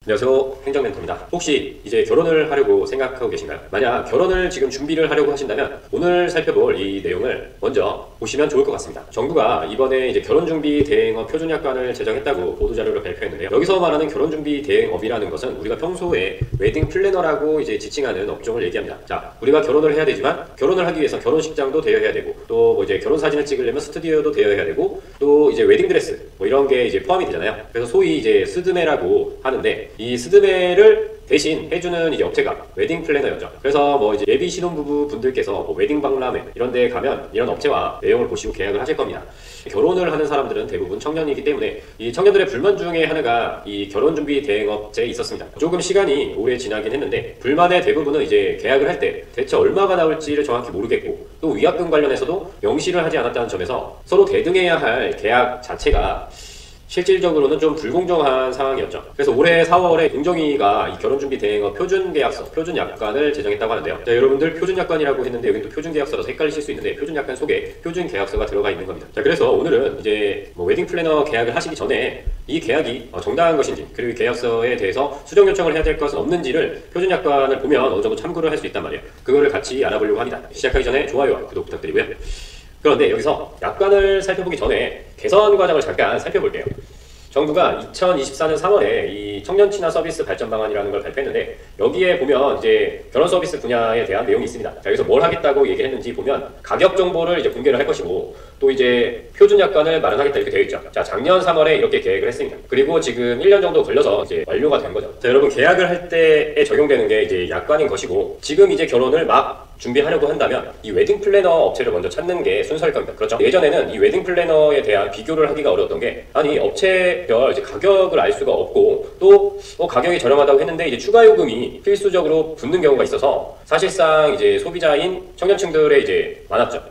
안녕하세요, 행정멘토입니다. 혹시 이제 결혼을 하려고 생각하고 계신가요? 만약 결혼을 지금 준비를 하려고 하신다면 오늘 살펴볼 이 내용을 먼저 보시면 좋을 것 같습니다. 정부가 이번에 이제 결혼준비 대행업 표준약관을 제정했다고 보도자료를 발표했는데요. 여기서 말하는 결혼준비 대행업이라는 것은 우리가 평소에 웨딩 플래너라고 이제 지칭하는 업종을 얘기합니다. 자, 우리가 결혼을 해야 되지만 결혼을 하기 위해서 결혼식장도 되어야 되고 또 뭐 이제 결혼 사진을 찍으려면 스튜디오도 되어야 되고 또 이제 웨딩 드레스 뭐 이런 게 이제 포함이 되잖아요. 그래서 소위 이제 스드메라고 하는데 이 스드메를 대신 해주는 이제 업체가 웨딩 플래너였죠. 그래서 뭐 이제 예비 신혼부부 분들께서 뭐 웨딩 박람회 이런 데 가면 이런 업체와 내용을 보시고 계약을 하실 겁니다. 결혼을 하는 사람들은 대부분 청년이기 때문에 이 청년들의 불만 중에 하나가 이 결혼준비 대행업체에 있었습니다. 조금 시간이 오래 지나긴 했는데 불만의 대부분은 이제 계약을 할 때 대체 얼마가 나올지를 정확히 모르겠고 또 위약금 관련해서도 명시를 하지 않았다는 점에서 서로 대등해야 할 계약 자체가 실질적으로는 좀 불공정한 상황이었죠. 그래서 올해 4월에 공정위가 이 결혼준비 대행업 표준계약서, 표준약관을 제정했다고 하는데요. 자, 여러분들 표준약관이라고 했는데 여기 또 표준계약서라서 헷갈리실 수 있는데 표준약관 속에 표준계약서가 들어가 있는 겁니다. 자, 그래서 오늘은 이제 뭐 웨딩 플래너 계약을 하시기 전에 이 계약이 정당한 것인지 그리고 이 계약서에 대해서 수정 요청을 해야 될 것은 없는지를 표준약관을 보면 어느 정도 참고를 할 수 있단 말이에요. 그거를 같이 알아보려고 합니다. 시작하기 전에 좋아요와 구독 부탁드리고요. 그런데 여기서 약관을 살펴보기 전에 개선 과정을 잠깐 살펴볼게요. 정부가 2024년 3월에 이 청년 친화 서비스 발전 방안이라는 걸 발표했는데 여기에 보면 이제 결혼 서비스 분야에 대한 내용이 있습니다. 자, 여기서 뭘 하겠다고 얘기를 했는지 보면 가격 정보를 이제 공개를 할 것이고 또 이제 표준 약관을 마련하겠다 이렇게 되어 있죠. 자, 작년 3월에 이렇게 계획을 했습니다. 그리고 지금 1년 정도 걸려서 이제 완료가 된 거죠. 자, 여러분 계약을 할 때에 적용되는 게 이제 약관인 것이고 지금 이제 결혼을 막 준비하려고 한다면 이 웨딩 플래너 업체를 먼저 찾는 게 순서일 겁니다. 그렇죠? 예전에는 이 웨딩 플래너에 대한 비교를 하기가 어려웠던 게 아니 업체별 이제 가격을 알 수가 없고 또 가격이 저렴하다고 했는데 이제 추가 요금이 필수적으로 붙는 경우가 있어서 사실상 이제 소비자인 청년층들의 이제 많았죠.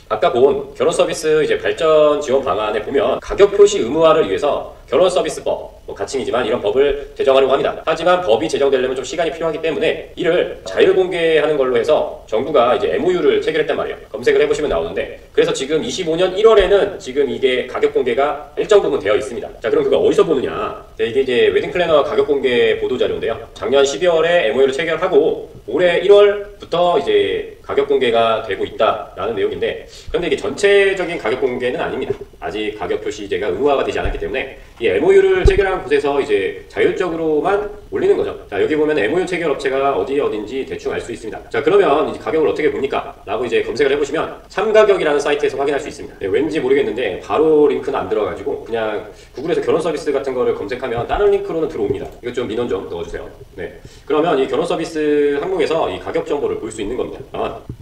아까 본 결혼 서비스 이제 발전 지원 방안에 보면 가격 표시 의무화를 위해서 결혼 서비스법, 뭐 가칭이지만 이런 법을 제정하려고 합니다. 하지만 법이 제정되려면 좀 시간이 필요하기 때문에 이를 자율 공개하는 걸로 해서 정부가 이제 MOU를 체결했단 말이에요. 검색을 해보시면 나오는데 그래서 지금 25년 1월에는 지금 이게 가격 공개가 일정 부분 되어 있습니다. 자, 그럼 그거 어디서 보느냐? 네, 이게 이제 웨딩 플래너 가격 공개 보도 자료인데요. 작년 12월에 MOU를 체결하고 올해 1월부터 이제 가격 공개가 되고 있다라는 내용인데 그런데 이게 전체적인 가격 공개는 아닙니다. 아직 가격 표시제가 의무화가 되지 않았기 때문에 이 MOU를 체결한 곳에서 이제 자율적으로만 올리는 거죠. 자, 여기 보면 MOU 체결 업체가 어딘지 대충 알 수 있습니다. 자, 그러면 이제 가격을 어떻게 봅니까? 라고 이제 검색을 해보시면 참가격이라는 사이트에서 확인할 수 있습니다. 네, 왠지 모르겠는데 바로 링크는 안 들어가지고 그냥 구글에서 결혼 서비스 같은 거를 검색하면 다른 링크로는 들어옵니다. 이거 좀 민원 좀 넣어주세요. 네, 그러면 이 결혼 서비스 항목에서 이 가격 정보를 볼 수 있는 겁니다.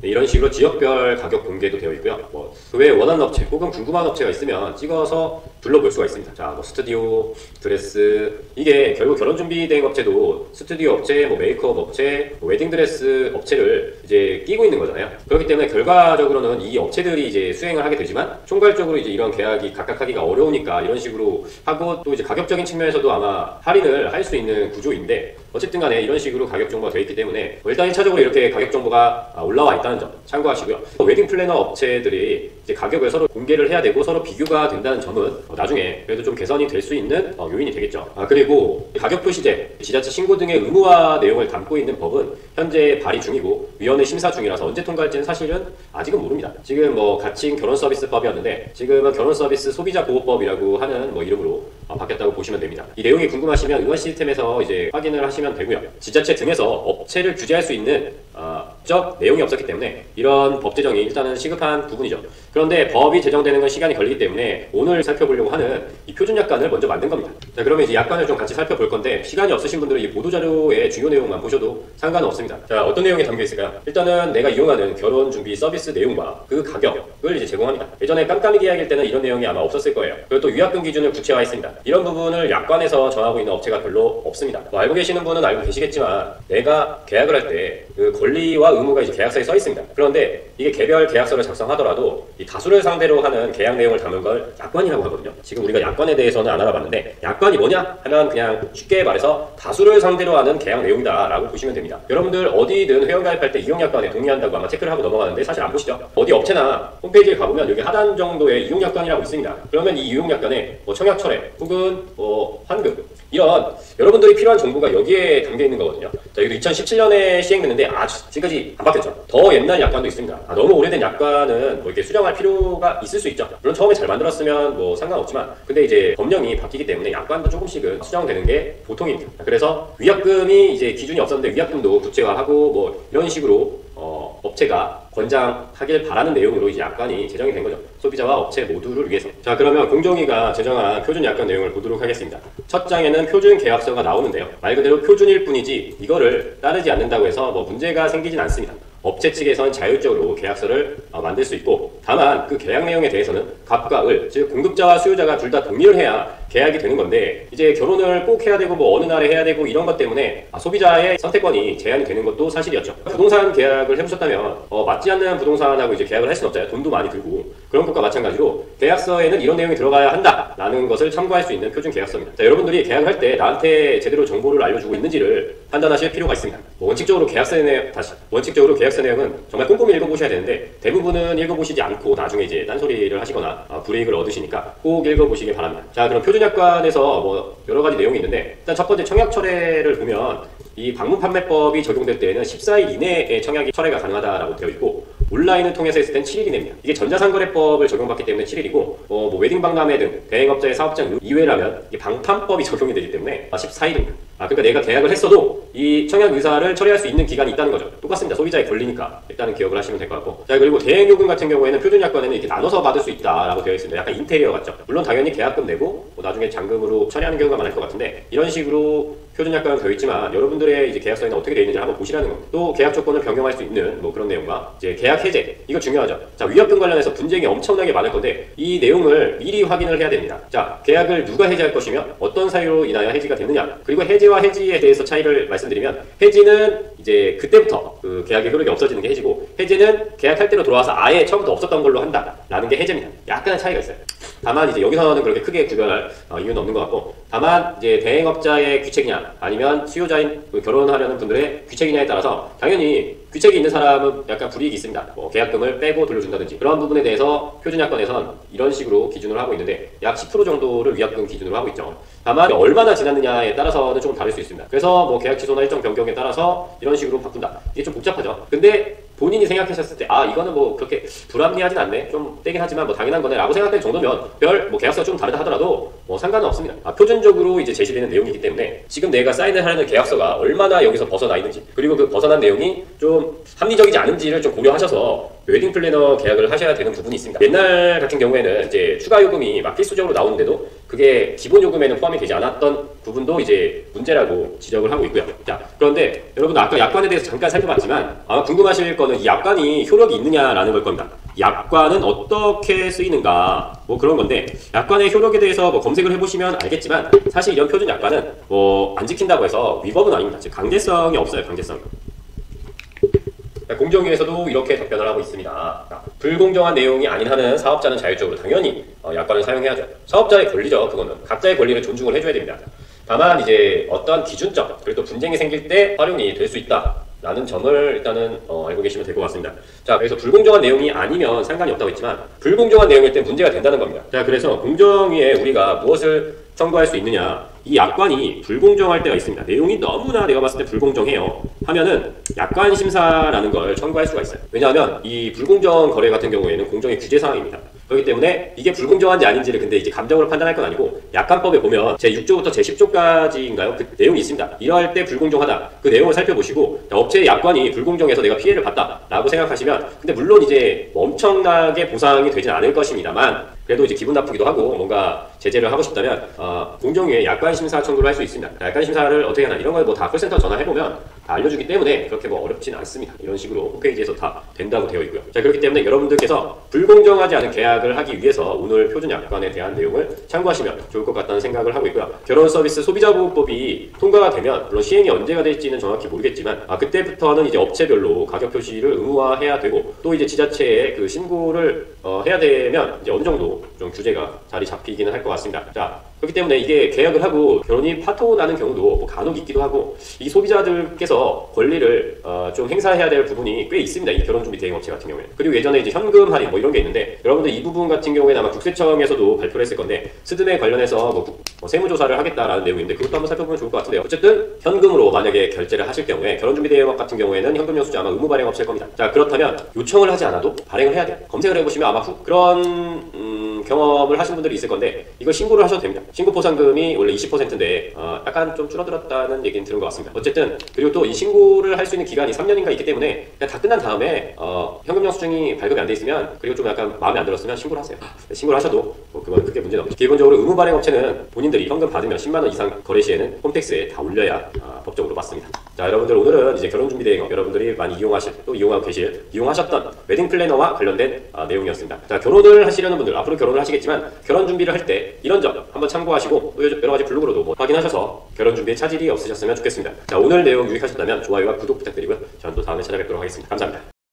네, 이런 식으로 지역별 가격 공개도 되어 있고요. 뭐 그 외에 원하는 업체 혹은 궁금한 업체가 있으면 찍어서 둘러볼 수가 있습니다. 자, 뭐 스튜디오, 드레스 이게 결국 결혼준비 대행 업체도 스튜디오 업체, 뭐 메이크업 업체, 뭐 웨딩 드레스 업체를 이제 끼고 있는 거잖아요. 그렇기 때문에 결과적으로는 이 업체들이 이제 수행을 하게 되지만 총괄적으로 이제 이런 계약이 각각 하기가 어려우니까 이런 식으로 하고 또 이제 가격적인 측면에서도 아마 할인을 할 수 있는 구조인데 어쨌든 간에 이런 식으로 가격 정보가 되어 있기 때문에 일단 1차적으로 이렇게 가격 정보가 올라와 있다는 점 참고하시고요. 웨딩 플래너 업체들이 이제 가격을 서로 공개를 해야 되고 서로 비교가 된다는 점은 나중에 그래도 좀 개선이 될 수 있는 요인이 되겠죠. 그리고 가격 표시제, 지자체 신고 등의 의무화 내용을 담고 있는 법은 현재 발의 중이고 위원회 심사 중이라서 언제 통과할지는 사실은 아직은 모릅니다. 지금 뭐 가칭 결혼 서비스법이었는데 지금은 결혼 서비스 소비자 보호법이라고 하는 뭐 이름으로 바뀌었다고 보시면 됩니다. 이 내용이 궁금하시면 의원 시스템에서 이제 확인을 하시면 되고요. 지자체 등에서 업체를 규제할 수 있는 적 내용이 없었기 때문에 이런 법 제정이 일단은 시급한 부분이죠. 그런데 법이 제정되는 건 시간이 걸리기 때문에 오늘 살펴보려고 하는 이 표준 약관을 먼저 만든 겁니다. 자, 그러면 이제 약관을 좀 같이 살펴볼 건데 시간이 없으신 분들은 이 보도자료의 중요 내용만 보셔도 상관은 없습니다. 자, 어떤 내용이 담겨 있을까요? 일단은 내가 이용하는 결혼 준비 서비스 내용과 그 가격을 이제 제공합니다. 예전에 깜깜이 계약일 때는 이런 내용이 아마 없었을 거예요. 그리고 또 위약금 기준을 구체화했습니다. 이런 부분을 약관에서 정하고 있는 업체가 별로 없습니다. 뭐 알고 계시는 분은 알고 계시겠지만 내가 계약을 할 때 그 권리와 의무가 이제 계약서에 써 있습니다. 그런데 이게 개별 계약서를 작성하더라도 이 다수를 상대로 하는 계약 내용을 담은 걸 약관이라고 하거든요. 지금 우리가 약관에 대해서는 안 알아봤는데 약관이 뭐냐 하면 그냥 쉽게 말해서 다수를 상대로 하는 계약 내용이다 라고 보시면 됩니다. 여러분들 어디든 회원가입할 때 이용약관에 동의한다고 아마 체크를 하고 넘어가는데 사실 안 보시죠? 어디 업체나 홈페이지에 가보면 여기 하단 정도의 이용약관이라고 있습니다. 그러면 이 이용약관에 뭐 청약철회 혹은 환급 이런 여러분들이 필요한 정보가 여기에 담겨 있는 거거든요. 자, 이것도 2017년에 시행됐는데 지금까지 안 바뀌었죠. 더 옛날 약관도 있습니다. 너무 오래된 약관은 뭐 이렇게 수정할 필요가 있을 수 있죠. 물론 처음에 잘 만들었으면 뭐 상관없지만, 근데 이제 법령이 바뀌기 때문에 약관도 조금씩은 수정되는 게 보통입니다. 그래서 위약금이 이제 기준이 없었는데 위약금도 구체화하고 뭐 이런 식으로 업체가 권장하길 바라는 내용으로 이제 약관이 제정이 된 거죠. 소비자와 업체 모두를 위해서. 자, 그러면 공정위가 제정한 표준 약관 내용을 보도록 하겠습니다. 첫 장에는 표준 계약서가 나오는데요. 말 그대로 표준일 뿐이지 이거를 따르지 않는다고 해서 뭐 문제가 생기진 않습니다. 업체 측에서는 자율적으로 계약서를 만들 수 있고, 다만 그 계약 내용에 대해서는 갑과 을, 즉 공급자와 수요자가 둘 다 동의를 해야 계약이 되는 건데, 이제 결혼을 꼭 해야 되고 뭐 어느 날에 해야 되고 이런 것 때문에 소비자의 선택권이 제한이 되는 것도 사실이었죠. 부동산 계약을 해보셨다면 맞지 않는 부동산하고 이제 계약을 할 수는 없잖아요. 돈도 많이 들고. 그런 것과 마찬가지로 계약서에는 이런 내용이 들어가야 한다라는 것을 참고할 수 있는 표준 계약서입니다. 자, 여러분들이 계약을 할 때 나한테 제대로 정보를 알려주고 있는지를 판단하실 필요가 있습니다. 원칙적으로 계약서 내용은 정말 꼼꼼히 읽어보셔야 되는데, 대부분은 읽어보시지 않고 나중에 이제 딴소리를 하시거나 불이익을 얻으시니까 꼭 읽어보시길 바랍니다. 자, 그럼 표준약관에서 뭐 여러 가지 내용이 있는데, 일단 첫 번째 청약 철회를 보면 이 방문 판매법이 적용될 때에는 14일 이내에 청약이 철회가 가능하다라고 되어 있고, 온라인을 통해서 했을 땐 7일 이내입니다. 이게 전자상거래법을 적용받기 때문에 7일이고, 뭐 웨딩박람회 등 대행업자의 사업장 이외라면 이게 방판법이 적용이 되기 때문에 14일입니다. 그러니까 내가 계약을 했어도 이 청약 의사를 처리할 수 있는 기간이 있다는 거죠. 똑같습니다. 소비자의 권리니까 일단은 기억을 하시면 될 것 같고. 자, 그리고 대행요금 같은 경우에는 표준약관에는 이렇게 나눠서 받을 수 있다라고 되어 있습니다. 약간 인테리어 같죠. 물론 당연히 계약금 내고 뭐 나중에 잔금으로 처리하는 경우가 많을 것 같은데, 이런 식으로 표준약관은 되어 있지만 여러분들의 이제 계약서에는 어떻게 되어 있는지 한번 보시라는 겁니다. 또 계약 조건을 변경할 수 있는 뭐 그런 내용과 이제 계약 해제, 이거 중요하죠. 자, 위약금 관련해서 분쟁이 엄청나게 많을 건데 이 내용을 미리 확인을 해야 됩니다. 자, 계약을 누가 해지할 것이며 어떤 사유로 인하여 해지가 됐느냐, 그리고 해지와 해지에 대해서 차이를 말씀드리면, 해지는 이제 그때부터 그 계약의 효력이 없어지는 게 해지고, 해제는 계약할 때로 돌아와서 아예 처음부터 없었던 걸로 한다라는 게 해제입니다. 약간의 차이가 있어요. 다만 이제 여기서는 그렇게 크게 구별할 이유는 없는 것 같고, 다만 이제 대행업자의 귀책이냐 아니면 수요자인 결혼하려는 분들의 귀책이냐에 따라서 당연히 귀책이 있는 사람은 약간 불이익이 있습니다. 뭐 계약금을 빼고 돌려준다든지 그런 부분에 대해서 표준약관에선 이런 식으로 기준을 하고 있는데, 약 10% 정도를 위약금 기준으로 하고 있죠. 다만 얼마나 지났느냐에 따라서는 조금 다를 수 있습니다. 그래서 뭐 계약 취소나 일정 변경에 따라서 이런 식으로 바꾼다. 이게 좀 복잡하죠. 근데 본인이 생각하셨을 때 이거는 뭐 그렇게 불합리하진 않네, 좀 떼긴 하지만 뭐 당연한 거네 라고 생각될 정도면 뭐 계약서가 좀 다르다 하더라도 뭐 상관은 없습니다. 표준적으로 이제 제시되는 내용이기 때문에 지금 내가 사인을 하려는 계약서가 얼마나 여기서 벗어나 있는지, 그리고 그 벗어난 내용이 좀 합리적이지 않은지를 좀 고려하셔서 웨딩 플래너 계약을 하셔야 되는 부분이 있습니다. 옛날 같은 경우에는 이제 추가 요금이 막 필수적으로 나오는데도 그게 기본 요금에는 포함이 되지 않았던 부분도 이제 문제라고 지적을 하고 있고요. 자, 그런데 여러분 아까 약관에 대해서 잠깐 살펴봤지만 아마 궁금하실 거는 이 약관이 효력이 있느냐라는 걸 겁니다. 약관은 어떻게 쓰이는가 뭐 그런 건데, 약관의 효력에 대해서 뭐 검색을 해보시면 알겠지만 사실 이런 표준 약관은 뭐 안 지킨다고 해서 위법은 아닙니다. 즉 강제성이 없어요. 강제성이. 공정위에서도 이렇게 답변을 하고 있습니다. 불공정한 내용이 아닌 한은 사업자는 자율적으로 당연히 약관을 사용해야죠. 사업자의 권리죠. 그거는 각자의 권리를 존중을 해줘야 됩니다. 다만 이제 어떤 기준점, 그리고 또 분쟁이 생길 때 활용이 될 수 있다 라는 점을 일단은 알고 계시면 될 것 같습니다. 자, 그래서 불공정한 내용이 아니면 상관이 없다고 했지만 불공정한 내용일 때 문제가 된다는 겁니다. 자, 그래서 공정위에 우리가 무엇을 청구할 수 있느냐, 이 약관이 불공정할 때가 있습니다. 내용이 너무나 내가 봤을 때 불공정해요 하면은 약관 심사라는 걸 청구할 수가 있어요. 왜냐하면 이 불공정 거래 같은 경우에는 공정의 규제 사항입니다. 그렇기 때문에 이게 불공정한지 아닌지를 근데 이제 감정으로 판단할 건 아니고, 약관법에 보면 제6조부터 제10조까지인가요? 그 내용이 있습니다. 이러할 때 불공정하다. 그 내용을 살펴보시고 업체의 약관이 불공정해서 내가 피해를 봤다라고 생각하시면, 근데 물론 이제 엄청나게 보상이 되진 않을 것입니다만 그래도 이제 기분 나쁘기도 하고 뭔가 제재를 하고 싶다면 공정위에 약관 심사 청구를 할 수 있습니다. 약관 심사를 어떻게 하나 이런 걸 뭐 다 콜센터 전화해보면 다 알려주기 때문에 그렇게 뭐 어렵진 않습니다. 이런 식으로 홈페이지에서 다 된다고 되어 있고요. 자, 그렇기 때문에 여러분들께서 불공정하지 않은 계약을 하기 위해서 오늘 표준 약관에 대한 내용을 참고하시면 좋을 것 같다는 생각을 하고 있고요. 결혼서비스 소비자보호법이 통과가 되면 물론 시행이 언제가 될지는 정확히 모르겠지만 그때부터는 이제 업체별로 가격 표시를 의무화해야 되고, 또 이제 지자체에 그 신고를 해야 되면 이제 어느 정도 좀 규제가 자리 잡히기는 할 것 같습니다. 자, 그렇기 때문에 이게 계약을 하고 결혼이 파토 나는 경우도 뭐 간혹 있기도 하고, 이 소비자들께서 권리를 좀 행사해야 될 부분이 꽤 있습니다. 이 결혼준비 대행업체 같은 경우에는. 그리고 예전에 이제 현금 할인 뭐 이런 게 있는데, 여러분들 이 부분 같은 경우에는 아마 국세청에서도 발표를 했을 건데, 스드메 관련해서 뭐 세무조사를 하겠다라는 내용인데, 그것도 한번 살펴보면 좋을 것 같은데요. 어쨌든 현금으로 만약에 결제를 하실 경우에 결혼준비 대행업 같은 경우에는 현금 영수증 아마 의무 발행업체일 겁니다. 자, 그렇다면 요청을 하지 않아도 발행을 해야 돼요. 검색을 해보시면 아마 그런 경험을 하신 분들이 있을 건데, 이거 신고를 하셔도 됩니다. 신고 포상금이 원래 20%인데 약간 좀 줄어들었다는 얘기는 들은 것 같습니다. 어쨌든 그리고 또 이 신고를 할 수 있는 기간이 3년인가 있기 때문에 그냥 다 끝난 다음에 현금 영수증이 발급이 안 돼 있으면, 그리고 좀 약간 마음에 안 들었으면 신고를 하세요. 신고를 하셔도 뭐 그건 크게 문제는 없죠. 기본적으로 의무 발행 업체는 본인들이 현금 받으면 10만 원 이상 거래 시에는 홈택스에 다 올려야 법적으로 맞습니다. 자, 여러분들 오늘은 이제 결혼준비 대행업, 여러분들이 많이 이용하실, 또 이용하고 계실, 이용하셨던 웨딩 플래너와 관련된 내용이었습니다. 자, 결혼을 하시려는 분들, 앞으로 결혼을 하시겠지만 결혼 준비를 할 때 이런 점 한번 참고하시고, 또 여러 가지 블로그로도 뭐 확인하셔서 결혼 준비에 차질이 없으셨으면 좋겠습니다. 자, 오늘 내용 유익하셨다면 좋아요와 구독 부탁드리고요. 저는 또 다음에 찾아뵙도록 하겠습니다. 감사합니다.